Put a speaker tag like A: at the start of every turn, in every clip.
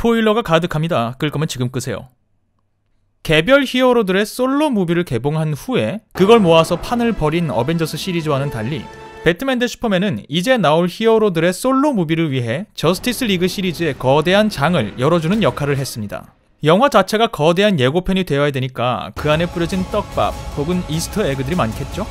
A: 스포일러가 가득합니다. 끌 거면 지금 끄세요. 개별 히어로들의 솔로 무비를 개봉한 후에 그걸 모아서 판을 벌인 어벤져스 시리즈와는 달리 배트맨 대 슈퍼맨은 이제 나올 히어로들의 솔로 무비를 위해 저스티스 리그 시리즈의 거대한 장을 열어주는 역할을 했습니다. 영화 자체가 거대한 예고편이 되어야 되니까 그 안에 뿌려진 떡밥 혹은 이스터 에그들이 많겠죠?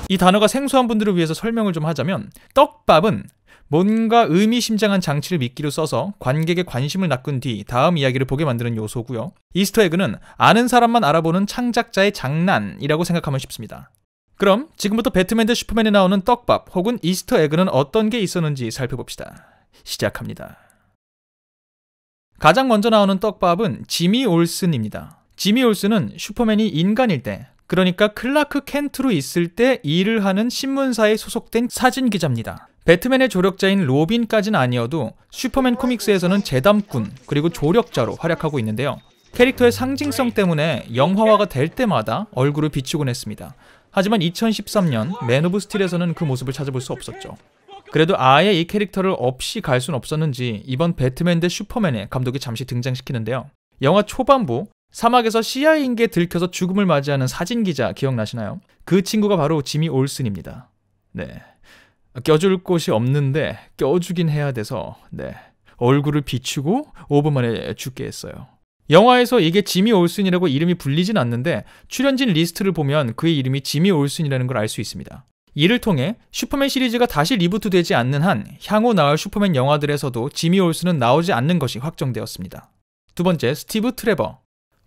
A: 이 단어가 생소한 분들을 위해서 설명을 좀 하자면 떡밥은 뭔가 의미심장한 장치를 미끼로 써서 관객의 관심을 낚은 뒤 다음 이야기를 보게 만드는 요소고요. 이스터 에그는 아는 사람만 알아보는 창작자의 장난이라고 생각하면 쉽습니다. 그럼 지금부터 배트맨 대 슈퍼맨에 나오는 떡밥 혹은 이스터 에그는 어떤 게 있었는지 살펴봅시다. 시작합니다. 가장 먼저 나오는 떡밥은 지미 올슨입니다. 지미 올슨은 슈퍼맨이 인간일 때, 그러니까 클라크 켄트로 있을 때 일을 하는 신문사에 소속된 사진기자입니다. 배트맨의 조력자인 로빈까지는 아니어도 슈퍼맨 코믹스에서는 재담꾼 그리고 조력자로 활약하고 있는데요. 캐릭터의 상징성 때문에 영화화가 될 때마다 얼굴을 비추곤 했습니다. 하지만 2013년 맨 오브 스틸에서는 그 모습을 찾아볼 수 없었죠. 그래도 아예 이 캐릭터를 없이 갈 순 없었는지 이번 배트맨 대 슈퍼맨에 감독이 잠시 등장시키는데요. 영화 초반부 사막에서 CIA에게 들켜서 죽음을 맞이하는 사진기자 기억나시나요? 그 친구가 바로 지미 올슨입니다. 네, 껴줄 곳이 없는데 껴주긴 해야 돼서 얼굴을 비추고 5분 만에 죽게 했어요. 영화에서 이게 지미 올슨이라고 이름이 불리진 않는데 출연진 리스트를 보면 그의 이름이 지미 올슨이라는 걸 알 수 있습니다. 이를 통해 슈퍼맨 시리즈가 다시 리부트되지 않는 한 향후 나올 슈퍼맨 영화들에서도 지미 올슨은 나오지 않는 것이 확정되었습니다. 두 번째, 스티브 트레버.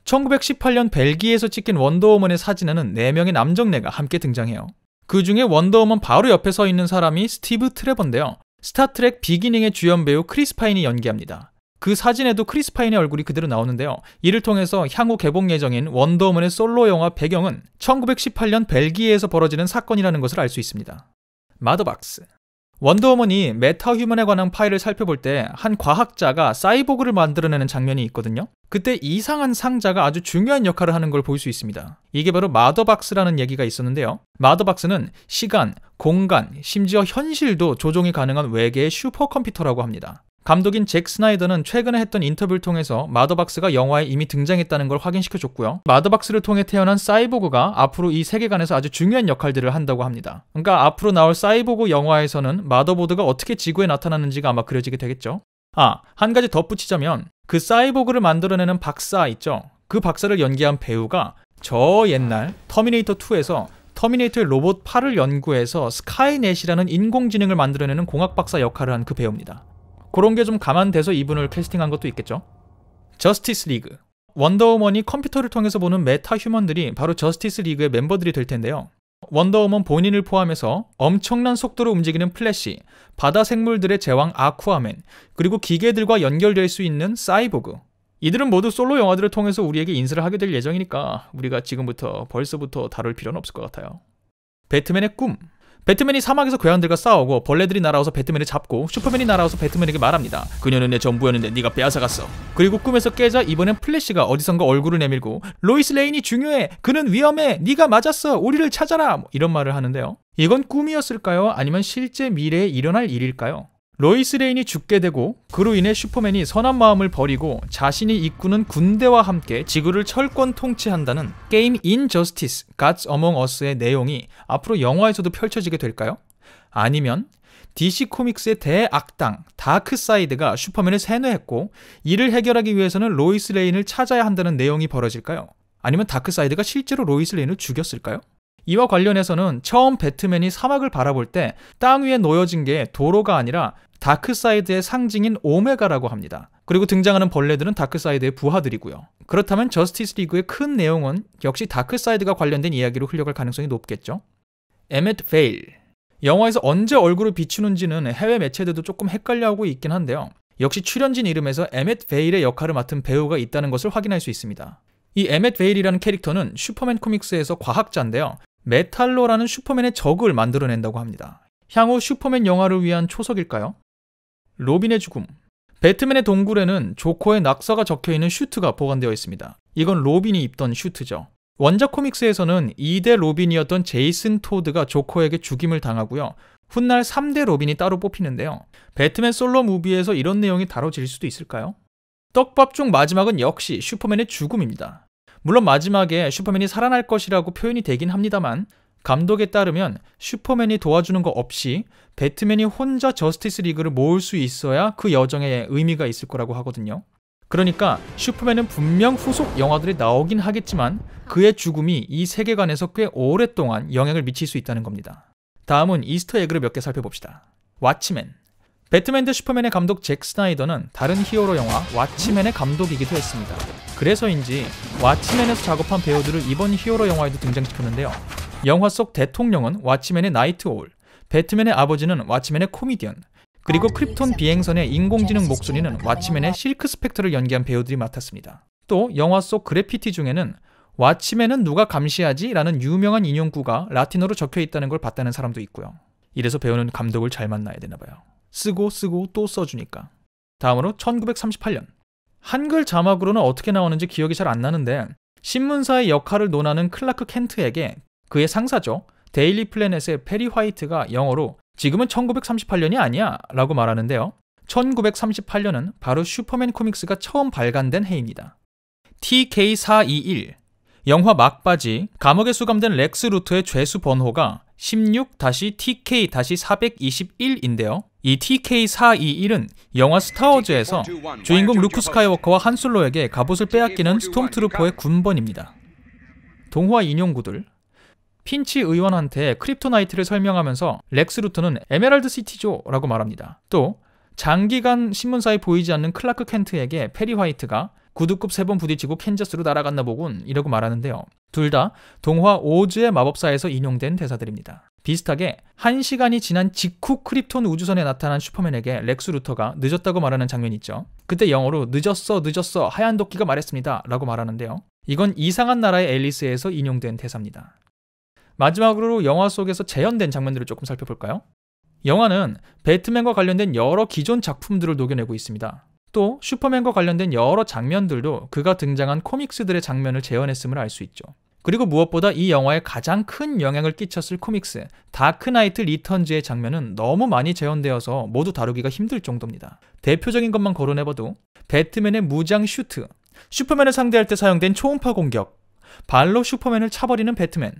A: 1918년 벨기에에서 찍힌 원더우먼의 사진에는 4명의 남정네가 함께 등장해요. 그 중에 원더우먼 바로 옆에 서 있는 사람이 스티브 트레버인데요. 스타트랙 비기닝의 주연 배우 크리스 파인이 연기합니다. 그 사진에도 크리스 파인의 얼굴이 그대로 나오는데요. 이를 통해서 향후 개봉 예정인 원더우먼의 솔로 영화 배경은 1918년 벨기에에서 벌어지는 사건이라는 것을 알 수 있습니다. 마더박스. 원더우먼이 메타휴먼에 관한 파일을 살펴볼 때 한 과학자가 사이보그를 만들어내는 장면이 있거든요. 그때 이상한 상자가 아주 중요한 역할을 하는 걸 볼 수 있습니다. 이게 바로 마더박스라는 얘기가 있었는데요. 마더박스는 시간, 공간, 심지어 현실도 조종이 가능한 외계의 슈퍼컴퓨터라고 합니다. 감독인 잭 스나이더는 최근에 했던 인터뷰를 통해서 마더박스가 영화에 이미 등장했다는 걸 확인시켜줬고요. 마더박스를 통해 태어난 사이보그가 앞으로 이 세계관에서 아주 중요한 역할들을 한다고 합니다. 그러니까 앞으로 나올 사이보그 영화에서는 마더보드가 어떻게 지구에 나타나는지가 아마 그려지게 되겠죠. 한 가지 덧붙이자면 그 사이보그를 만들어내는 박사 있죠? 그 박사를 연기한 배우가 저 옛날 터미네이터2에서 터미네이터의 로봇 팔을 연구해서 스카이넷이라는 인공지능을 만들어내는 공학 박사 역할을 한 그 배우입니다. 그런 게 좀 감안돼서 이분을 캐스팅한 것도 있겠죠. 저스티스 리그. 원더우먼이 컴퓨터를 통해서 보는 메타 휴먼들이 바로 저스티스 리그의 멤버들이 될 텐데요. 원더우먼 본인을 포함해서 엄청난 속도로 움직이는 플래시, 바다 생물들의 제왕 아쿠아맨, 그리고 기계들과 연결될 수 있는 사이보그. 이들은 모두 솔로 영화들을 통해서 우리에게 인사를 하게 될 예정이니까 우리가 벌써부터 다룰 필요는 없을 것 같아요. 배트맨의 꿈. 배트맨이 사막에서 괴한들과 싸우고 벌레들이 날아와서 배트맨을 잡고 슈퍼맨이 날아와서 배트맨에게 말합니다. 그녀는 내 전부였는데 네가 빼앗아갔어. 그리고 꿈에서 깨자 이번엔 플래시가 어디선가 얼굴을 내밀고 로이스 레인이 중요해. 그는 위험해. 네가 맞았어. 우리를 찾아라. 이런 말을 하는데요. 이건 꿈이었을까요? 아니면 실제 미래에 일어날 일일까요? 로이스 레인이 죽게 되고 그로 인해 슈퍼맨이 선한 마음을 버리고 자신이 이끄는 군대와 함께 지구를 철권 통치한다는 게임 인저스티스 Gods Among Us의 내용이 앞으로 영화에서도 펼쳐지게 될까요? 아니면 DC 코믹스의 대악당 다크사이드가 슈퍼맨을 세뇌했고 이를 해결하기 위해서는 로이스 레인을 찾아야 한다는 내용이 벌어질까요? 아니면 다크사이드가 실제로 로이스 레인을 죽였을까요? 이와 관련해서는 처음 배트맨이 사막을 바라볼 때 땅 위에 놓여진 게 도로가 아니라 다크사이드의 상징인 오메가라고 합니다. 그리고 등장하는 벌레들은 다크사이드의 부하들이고요. 그렇다면 저스티스 리그의 큰 내용은 역시 다크사이드가 관련된 이야기로 흘러갈 가능성이 높겠죠. 에멧 베일. 영화에서 언제 얼굴을 비추는지는 해외 매체들도 조금 헷갈려하고 있긴 한데요. 역시 출연진 이름에서 에멧 베일의 역할을 맡은 배우가 있다는 것을 확인할 수 있습니다. 이 에멧 베일이라는 캐릭터는 슈퍼맨 코믹스에서 과학자인데요. 메탈로라는 슈퍼맨의 적을 만들어낸다고 합니다. 향후 슈퍼맨 영화를 위한 초석일까요? 로빈의 죽음. 배트맨의 동굴에는 조커의 낙서가 적혀있는 슈트가 보관되어 있습니다. 이건 로빈이 입던 슈트죠. 원작 코믹스에서는 2대 로빈이었던 제이슨 토드가 조커에게 죽임을 당하고요. 훗날 3대 로빈이 따로 뽑히는데요. 배트맨 솔로 무비에서 이런 내용이 다뤄질 수도 있을까요? 떡밥 중 마지막은 역시 슈퍼맨의 죽음입니다. 물론 마지막에 슈퍼맨이 살아날 것이라고 표현이 되긴 합니다만 감독에 따르면 슈퍼맨이 도와주는 거 없이 배트맨이 혼자 저스티스 리그를 모을 수 있어야 그 여정에 의미가 있을 거라고 하거든요. 그러니까 슈퍼맨은 분명 후속 영화들이 나오긴 하겠지만 그의 죽음이 이 세계관에서 꽤 오랫동안 영향을 미칠 수 있다는 겁니다. 다음은 이스터 에그를 몇 개 살펴봅시다. 왓치맨. 배트맨 대 슈퍼맨의 감독 잭 스나이더는 다른 히어로 영화 왓치맨의 감독이기도 했습니다. 그래서인지 왓치맨에서 작업한 배우들을 이번 히어로 영화에도 등장시켰는데요. 영화 속 대통령은 왓치맨의 나이트 오울, 배트맨의 아버지는 왓치맨의 코미디언, 그리고 크립톤 비행선의 인공지능 목소리는 왓치맨의 실크 스펙터를 연기한 배우들이 맡았습니다. 또 영화 속 그래피티 중에는 왓치맨은 누가 감시하지? 라는 유명한 인용구가 라틴어로 적혀 있다는 걸 봤다는 사람도 있고요. 이래서 배우는 감독을 잘 만나야 되나봐요. 쓰고 또 써주니까. 다음으로 1938년. 한글 자막으로는 어떻게 나오는지 기억이 잘 안 나는데 신문사의 역할을 논하는 클라크 켄트에게 그의 상사죠. 데일리 플래넷의 페리 화이트가 영어로 지금은 1938년이 아니야 라고 말하는데요. 1938년은 바로 슈퍼맨 코믹스가 처음 발간된 해입니다. TK421 영화 막바지 감옥에 수감된 렉스 루터의 죄수 번호가 16-TK-421인데요. 이 TK421은 영화 스타워즈에서 주인공 루크 스카이워커와 한 솔로에게 갑옷을 빼앗기는 스톰트루퍼의 군번입니다. 동화 인용구들. 핀치 의원한테 크립토나이트를 설명하면서 렉스 루터는 에메랄드 시티죠 라고 말합니다. 또 장기간 신문사에 보이지 않는 클라크 켄트에게 페리 화이트가 구두굽 3번 부딪히고 캔자스로 날아갔나 보군 이라고 말하는데요. 둘 다 동화 오즈의 마법사에서 인용된 대사들입니다. 비슷하게 1시간이 지난 직후 크립톤 우주선에 나타난 슈퍼맨에게 렉스 루터가 늦었다고 말하는 장면이 있죠. 그때 영어로 늦었어 하얀 도끼가 말했습니다 라고 말하는데요. 이건 이상한 나라의 앨리스에서 인용된 대사입니다. 마지막으로 영화 속에서 재현된 장면들을 조금 살펴볼까요? 영화는 배트맨과 관련된 여러 기존 작품들을 녹여내고 있습니다. 또 슈퍼맨과 관련된 여러 장면들도 그가 등장한 코믹스들의 장면을 재현했음을 알 수 있죠. 그리고 무엇보다 이 영화에 가장 큰 영향을 끼쳤을 코믹스 다크나이트 리턴즈의 장면은 너무 많이 재현되어서 모두 다루기가 힘들 정도입니다. 대표적인 것만 거론해봐도 배트맨의 무장 슈트, 슈퍼맨을 상대할 때 사용된 초음파 공격, 발로 슈퍼맨을 차버리는 배트맨,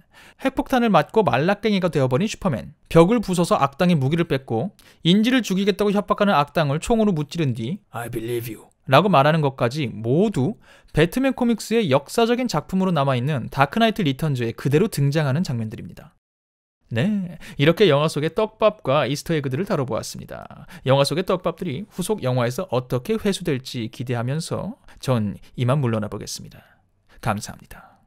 A: 핵폭탄을 맞고 말라깽이가 되어버린 슈퍼맨, 벽을 부숴서 악당의 무기를 뺏고 인지를 죽이겠다고 협박하는 악당을 총으로 무찌른 뒤 I believe you 라고 말하는 것까지 모두 배트맨 코믹스의 역사적인 작품으로 남아있는 다크나이트 리턴즈에 그대로 등장하는 장면들입니다. 네, 이렇게 영화 속의 떡밥과 이스터에그들을 다뤄보았습니다. 영화 속의 떡밥들이 후속 영화에서 어떻게 회수될지 기대하면서 전 이만 물러나 보겠습니다. 감사합니다.